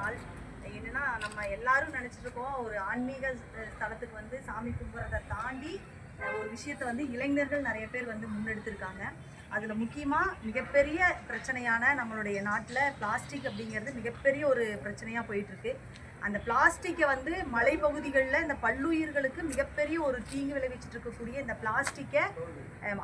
நாள். என்னன்னா நம்ம எல்லாரும் நினைச்சிட்டு இருக்கோம் ஒரு ஆன்மீக ஸ்தலத்துக்கு வந்து சாமி கும்பிட்றதை தாண்டி ஒரு விஷயத்தை வந்து இளைஞர்கள் நிறைய பேர் வந்து முன்னெடுத்திருக்காங்க. அதில் முக்கியமாக மிகப்பெரிய பிரச்சனையான நம்மளுடைய நாட்டில் பிளாஸ்டிக் அப்படிங்கிறது மிகப்பெரிய ஒரு பிரச்சனையாக போயிட்டுருக்கு. அந்த பிளாஸ்டிக்கை வந்து மலைப்பகுதிகளில் இந்த பல்லுயிர்களுக்கு மிகப்பெரிய ஒரு தீங்கு விளைவிச்சிட்டு இருக்கக்கூடிய இந்த பிளாஸ்டிக்கை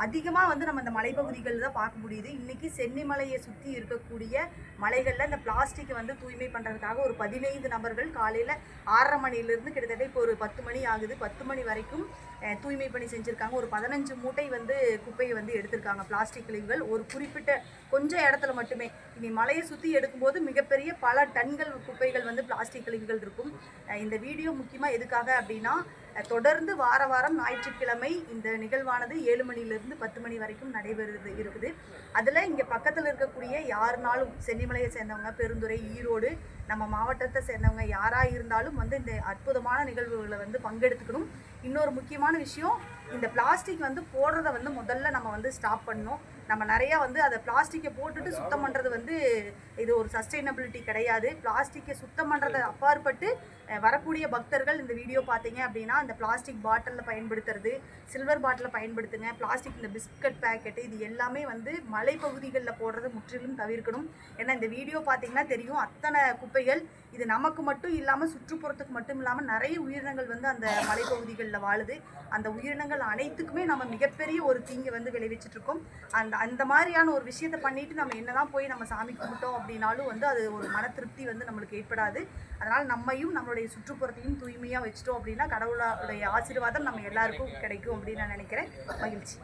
அதிகமாக வந்து நம்ம இந்த மலைப்பகுதிகளில் தான் பார்க்க முடியுது. இன்றைக்கி சென்னிமலையை சுற்றி இருக்கக்கூடிய மலைகளில் இந்த பிளாஸ்டிக்கை வந்து தூய்மை பண்ணுறதுக்காக ஒரு 15 நபர்கள் காலையில் 6:30 மணிலேருந்து கிட்டத்தட்ட இப்போ ஒரு 10 மணி ஆகுது, 10 மணி வரைக்கும் தூய்மை பணி செஞ்சுருக்காங்க. ஒரு 15 மூட்டை வந்து குப்பையை வந்து எடுத்திருக்காங்க. பிளாஸ்டிக் கழிவுகள் ஒரு குறிப்பிட்ட கொஞ்சம் இடத்துல மட்டுமே. இனி மலையை சுற்றி எடுக்கும்போது மிகப்பெரிய பல டன்கள் குப்பைகள் வந்து பிளாஸ்டிக் கழிவுகள் இருக்கும். இந்த வீடியோ முக்கியமாக எதுக்காக அப்படின்னா, தொடர்ந்து வாரம் ஞாயிற்றுக்கிழமை இந்த நிகழ்வானது 7 மணிலிருந்து 10 மணி வரைக்கும் நடைபெறுது இருக்குது. அதில் இங்கே பக்கத்தில் இருக்கக்கூடிய யாருனாலும் சென்னிமலையை சேர்ந்தவங்க, பெருந்துறை, ஈரோடு, நம்ம மாவட்டத்தை சேர்ந்தவங்க யாராக இருந்தாலும் வந்து இந்த அற்புதமான நிகழ்வுகளை வந்து பங்கெடுத்துக்கணும். இன்னொரு முக்கியமான விஷயம், இந்த பிளாஸ்டிக் வந்து போடுறத வந்து முதல்ல நம்ம வந்து ஸ்டாப் பண்ணணும். நம்ம நிறையா வந்து அதை பிளாஸ்டிக்கை போட்டுட்டு சுத்தம் பண்ணுறது வந்து இது ஒரு சஸ்டைனபிலிட்டி கிடையாது. பிளாஸ்டிக்கை சுத்தம் பண்ணுறதை அப்பாற்பட்டு வரக்கூடிய பக்தர்கள் இந்த வீடியோ பார்த்தீங்க அப்படின்னா இந்த பிளாஸ்டிக் பாட்டிலில் பயன்படுத்துறது, சில்வர் பாட்டிலில் பயன்படுத்துங்க. பிளாஸ்டிக் இந்த பிஸ்கட் பேக்கெட்டு இது எல்லாமே வந்து மலைப்பகுதிகளில் போடுறது முற்றிலும் தவிர்க்கணும். ஏன்னா இந்த வீடியோ பார்த்தீங்கன்னா தெரியும், அத்தனை குப்பைகள் இது நமக்கு மட்டும் இல்லாமல் சுற்றுப்புறத்துக்கு மட்டும் இல்லாமல் நிறைய உயிரினங்கள் வந்து அந்த மலைப்பகுதிகளில் வாழுது. அந்த உயிரினங்கள் அனைத்துக்குமே நம்ம மிகப்பெரிய ஒரு தீங்கை வந்து விளைவிச்சிட்ருக்கோம். அந்த மாதிரியான ஒரு விஷயத்தை பண்ணிவிட்டு நம்ம என்னதான் போய் நம்ம சாமி கும்பிட்டோம் அப்படின்னாலும் வந்து அது ஒரு மன திருப்தி வந்து நம்மளுக்கு ஏற்படாது. அதனால் நம்மையும் நம்மளுடைய சுற்றுப்புறத்தையும் தூய்மையாக வச்சிட்டோம் அப்படின்னா கடவுளுடைய ஆசீர்வாதம் நம்ம எல்லாருக்கும் கிடைக்கும் அப்படின்னு நான் நினைக்கிறேன். மகிழ்ச்சி.